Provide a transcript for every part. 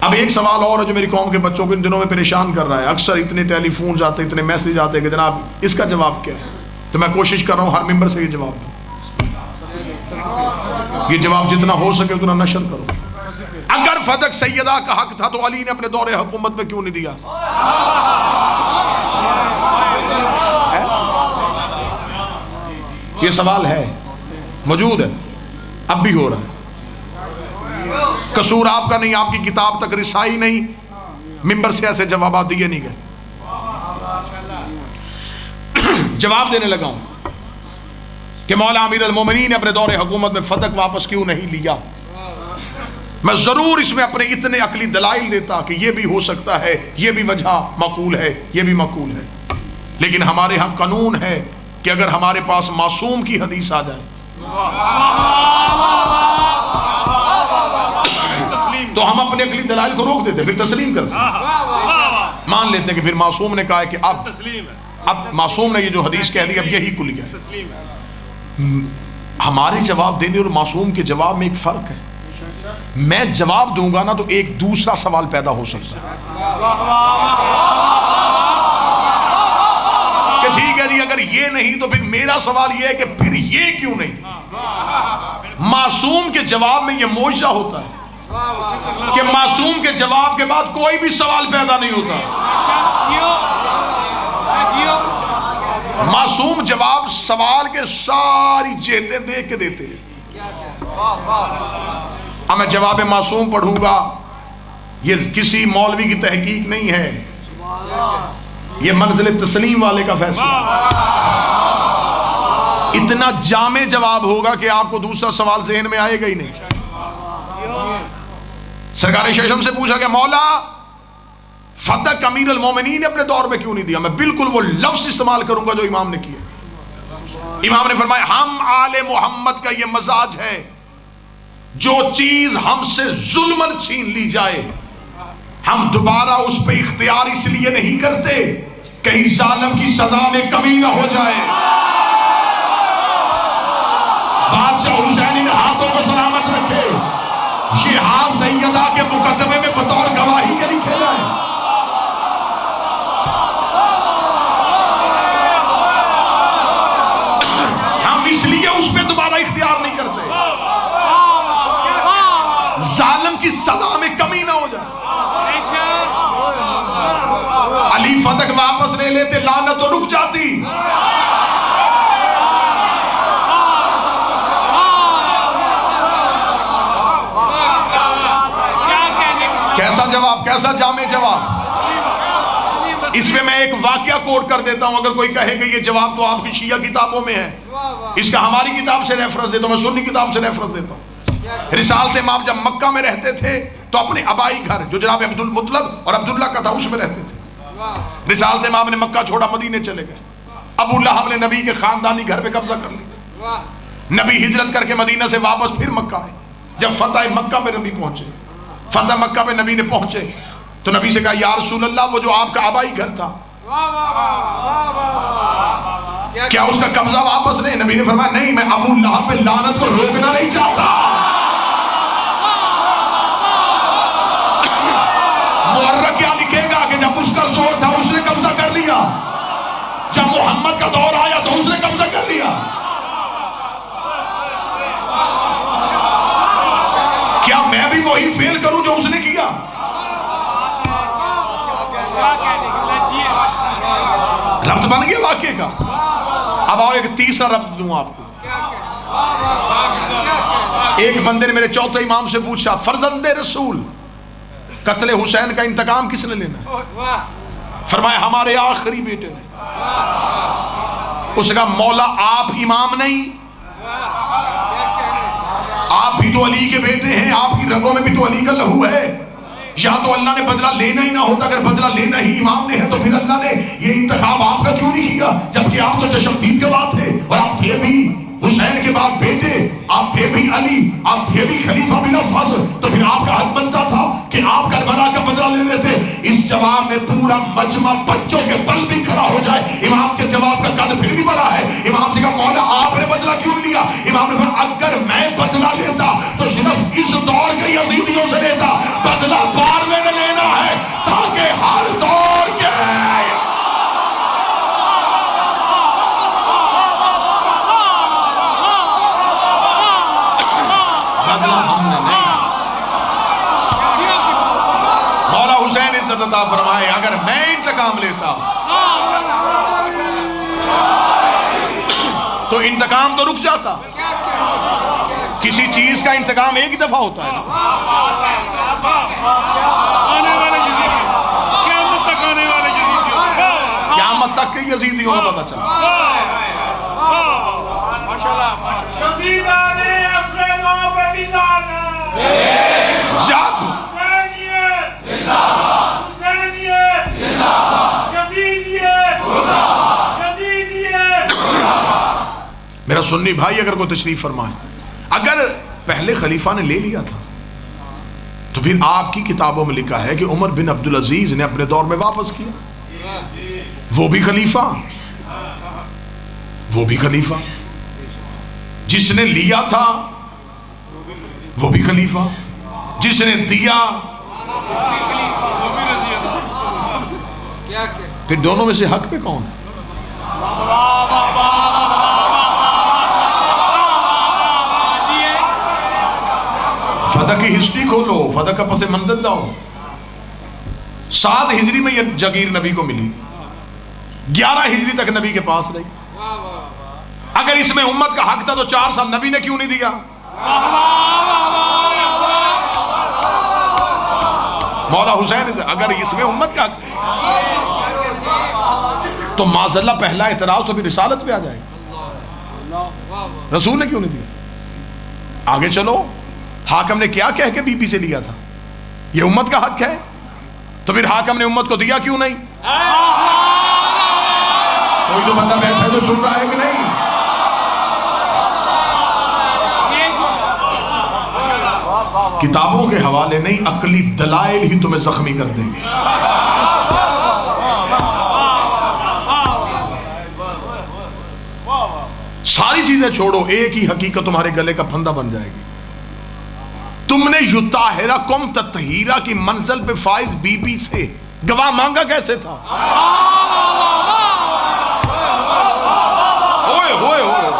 اب ایک سوال اور ہے جو میری قوم کے بچوں کو ان دنوں میں پریشان کر رہا ہے. اکثر اتنے ٹیلی فونز آتے, اتنے میسیج آتے کہ جناب اس کا جواب کیا ہے. تو میں کوشش کر رہا ہوں ہر ممبر سے یہ جواب دوں. یہ جواب جتنا ہو سکے اتنا نشر کرو. اگر فدق سیدہ کا حق تھا تو علی نے اپنے دور حکومت میں کیوں نہیں دیا؟ یہ سوال ہے, موجود ہے, اب بھی ہو رہا ہے. قصور آپ کا نہیں, آپ کی کتاب تک رسائی نہیں, ممبر سے ایسے جوابات دیے نہیں گئے. جواب دینے لگا ہوں کہ مولا امیر المومنین نے اپنے دور حکومت میں فتق واپس کیوں نہیں لیا. میں ضرور اس میں اپنے اتنے عقلی دلائل دیتا کہ یہ بھی ہو سکتا ہے, یہ بھی وجہ معقول ہے, یہ بھی معقول ہے. لیکن ہمارے ہاں قانون ہے کہ اگر ہمارے پاس معصوم کی حدیث آ جائے تو ہم اپنے عقلی دلائل کو روک دیتے, پھر تسلیم کرتے, مان لیتے ہیں کہ پھر معصوم نے کہا ہے کہ اب معصوم نے یہ جو حدیث کہہ دی اب یہی کل گیا. ہمارے جواب دینے اور معصوم کے جواب میں ایک فرق ہے. میں جواب دوں گا نا تو ایک دوسرا سوال پیدا ہو سکتا ہے کہ ٹھیک ہے جی اگر یہ نہیں تو پھر میرا سوال یہ ہے کہ پھر یہ کیوں نہیں. معصوم کے جواب میں یہ معجزہ ہوتا ہے کہ معصوم کے جواب کے بعد کوئی بھی سوال پیدا نہیں ہوتا. معصوم جواب سوال کے ساری جہتیں دیکھ کے دیتے ہیں. اب میں جواب معصوم پڑھوں گا, یہ کسی مولوی کی تحقیق نہیں ہے, یہ منزل تسلیم والے کا فیصلہ. اتنا جامع جواب ہوگا کہ آپ کو دوسرا سوال ذہن میں آئے گا ہی نہیں. سرکار ششم سے پوچھا کہ مولا فتح امیر المومنین نے اپنے دور میں کیوں نہیں دیا؟ میں بالکل وہ لفظ استعمال کروں گا جو امام نے کیا. امام نے فرمایا ہم آل محمد کا یہ مزاج ہے, جو چیز ہم سے ظلماً چھین لی جائے ہم دوبارہ اس پہ اختیار اس لیے نہیں کرتے کہیں ظالم کی سزا میں کمی نہ ہو جائے. بادشاہ حسین ہاتھوں کو سلامت رکھے, یہ ہاتھ سیدہ کے مقدمے میں بطور گواہی کے لکھے جائیں. ہم اس لیے اس پہ دوبارہ اختیار نہیں کرتے ظالم کی سزا میں کمی نہ ہو جائے. علی فتح واپس لے لیتے لعنت تو رک جاتی. کیسا جواب, کیسا جامع جواب. اس میں میں ایک واقعہ کوٹ کر دیتا ہوں, اگر کوئی کہے کہ یہ جواب تو آپ کی شیعہ کتابوں میں ہے, اس کا ہماری کتاب سے ریفرنس دیتا ہوں, میں سنی کتاب سے ریفرنس دیتا ہوں. رسالت امام جب مکہ میں رہتے تھے تو اپنے ابائی گھر جو جناب عبد المطلب اور عبداللہ کا تھا اس میں رہتے تھے. رسالت امام نے مکہ چھوڑا, مدینے چلے گئے. ابو لہب نے نبی کے خاندانی گھر پہ قبضہ کر لیا. نبی ہجرت کر کے مدینہ سے واپس پھر مکہ آئے. جب فتح مکہ میں نبی پہنچے, فتح مکہ میں نبی نے پہنچے تو نبی سے کہا یا رسول اللہ وہ جو آپ کا آبائی گھر تھا کیا اس کا قبضہ واپس نہیں؟ نبی نے فرمایا نہیں, میں ابو لہب پہ لعنت کو روکنا نہیں چاہتا. مورخ کیا لکھے گا کہ جب اس کا زور تھا اس نے قبضہ کر لیا, جب محمد کا دور آیا تو اس نے قبضہ کر لیا. کیا میں بھی وہی فیل کروں جو اس نے کیا؟ ربط بن گیا واقعے کا. اب آؤ ایک تیسرا ربط دوں آپ کو. ایک بندے نے میرے چوتھے امام سے پوچھا فرزند رسول قتل حسین کا انتقام کس نے لینا؟ فرمایا ہمارے آخری بیٹے نے. اس نے کہا مولا آپ امام نہیں, آپ بھی تو علی کے بیٹے ہیں, آپ کی رگوں میں بھی تو علی کا لہو ہے. یا تو اللہ نے بدلہ لینا ہی نہ ہوتا, اگر بدلہ لینا ہی امام نے ہے تو پھر اللہ نے یہ انتخاب آپ کا کیوں نہیں کیا؟ جبکہ آپ تو چشمدید کے بعد تھے اور آپ تھے بھی حسین کے بعد بیٹے, آپ تھے بھی علی, آپ تھے بھی خلیفہ بن فضل, تو پھر آپ کا حق بنتا تھا کہ آپ کربلا کا بدلہ لے لیتے. اس جواب میں پورا مجمع بچوں کے بل بھی کھڑا ہو جائے. امام کے جواب کا قد پھر بھی بڑا ہے. امام سے کہا مولا آپ نے بدلہ کیوں لیا؟ امام نے کہا اگر میں بدلہ لیتا تو صرف اس دور کے یزیدیوں سے لیتا, بدلہ بعد میں عزت عطا فرمائے. اگر میں انتقام لیتا تو انتقام تو رک جاتا. کسی چیز کا انتقام ایک دفعہ ہوتا ہے نا. قیامت تک کے یزیدیوں کو پتہ چلا. جب میرا سنی بھائی اگر کوئی تشریف فرمائے، اگر پہلے خلیفہ نے لے لیا تھا تو پھر آپ کی کتابوں میں لکھا ہے کہ عمر بن عبدالعزیز نے اپنے دور میں واپس کیا. وہ بھی خلیفہ، وہ بھی خلیفہ. جس نے لیا تھا وہ بھی خلیفہ، جس نے دیا. پھر دونوں میں سے حق پہ کون ہے؟ فدق کی ہسٹری کھولو، فدق کا پس منظر لاؤ. 7 ہجری میں یہ جگیر نبی کو ملی، 11 ہجری تک نبی کے پاس رہی. اگر اس میں امت کا حق تھا تو 4 سال نبی نے کیوں نہیں دیا؟ مولا حسین اگر اس میں امت کا حق تو معاذ اللہ پہلا اعتراض تو بھی رسالت پہ آ جائے. رسول نے کیوں نہیں دیا؟ آگے چلو، حاکم نے کیا کہہ کے بی بی سے لیا تھا؟ یہ امت کا حق ہے تو پھر حاکم نے امت کو دیا کیوں نہیں؟ کوئی تو بندہ بیٹھا تو سن رہا ہے کہ نہیں؟ کتابوں کے حوالے نہیں، عقلی دلائل ہی تمہیں زخمی کر دیں گے. ساری چیزیں چھوڑو، ایک ہی حقیقت تمہارے گلے کا پھندا بن جائے گی. تم نے یطہرکم تطہیرا کی منزل پہ فائز بی بی سے گواہ مانگا کیسے تھا؟ ہوئے ہوئے ہوئے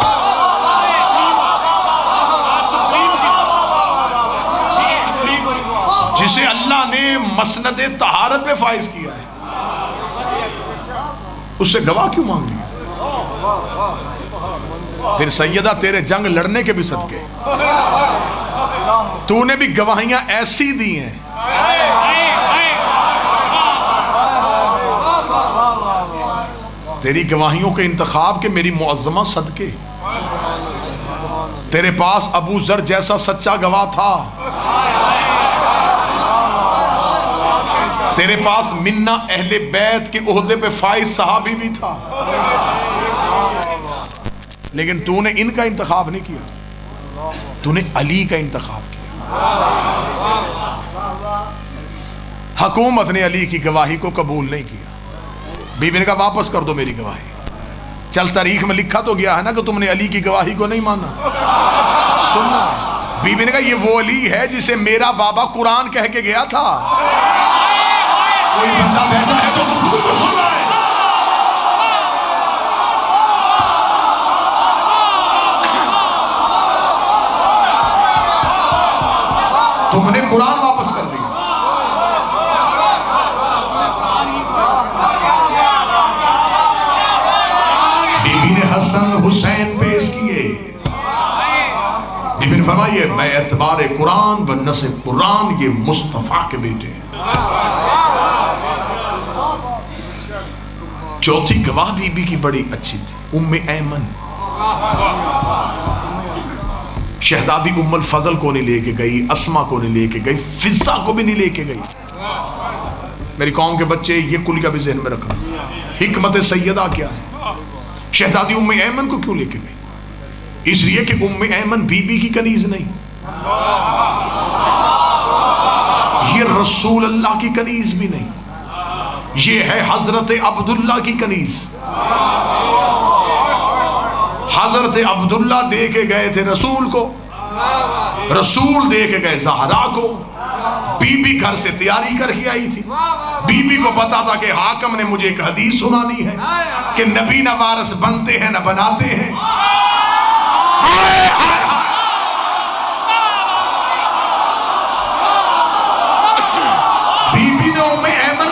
جسے اللہ نے مسند طہارت پہ فائز کیا ہے، اس سے گواہ کیوں مانگ لیا؟ پھر سیدہ تیرے جنگ لڑنے کے بھی صدقے تو نے بھی گواہیاں ایسی دی ہیں. تیری گواہیوں کے انتخاب کے میری معظمہ صدقے. تیرے پاس ابو ذر جیسا سچا گواہ تھا، تیرے پاس منا اہل بیت کے عہدے پہ فائز صحابی بھی تھا، لیکن تو نے ان کا انتخاب نہیں کیا، تو نے علی کا انتخاب کیا. حکومت نے علی کی گواہی کو قبول نہیں کیا. بی بی نے کہا واپس کر دو میری گواہی. چل تاریخ میں لکھا تو گیا ہے نا کہ تم نے علی کی گواہی کو نہیں مانا. سننا، بی بی نے کہا یہ وہ علی ہے جسے میرا بابا قرآن کہہ کے گیا تھا. کوئی بندہ بیٹھا ہے تو گفتگو کو سن رہا ہے. تم نے قرآن واپس کر دیا. بی بی نے حسن حسین پیش کیے. بی بی نے فرمائیے میں اعتبار قرآن و نسب قرآن یہ مصطفیٰ کے بیٹے ہیں. چوتھی گواہ بی بی کی بڑی اچھی تھی، ام ایمن. شہزادی ام الفضل کو نہیں لے کے گئی، اسما کو نہیں لے کے گئی، فضہ کو بھی نہیں لے کے گئی. میری قوم کے بچے یہ کلیہ بھی ذہن میں رکھنا. حکمت سیدہ کیا ہے؟ شہزادی ام ایمن کو کیوں لے کے گئی؟ اس لیے کہ ام ایمن بی بی کی کنیز نہیں، یہ رسول اللہ کی کنیز بھی نہیں، یہ ہے حضرت عبداللہ کی کنیز. حضرت عبداللہ دے کے گئے تھے رسول کو، رسول دے کے گئے زہرا کو. بی بی گھر سے تیاری کر کے آئی تھی. بی بی کو پتا تھا کہ حاکم نے مجھے ایک حدیث سنانی ہے کہ نبی نہ وارث بنتے ہیں نہ بناتے ہیں. بی بی نے ام ایمن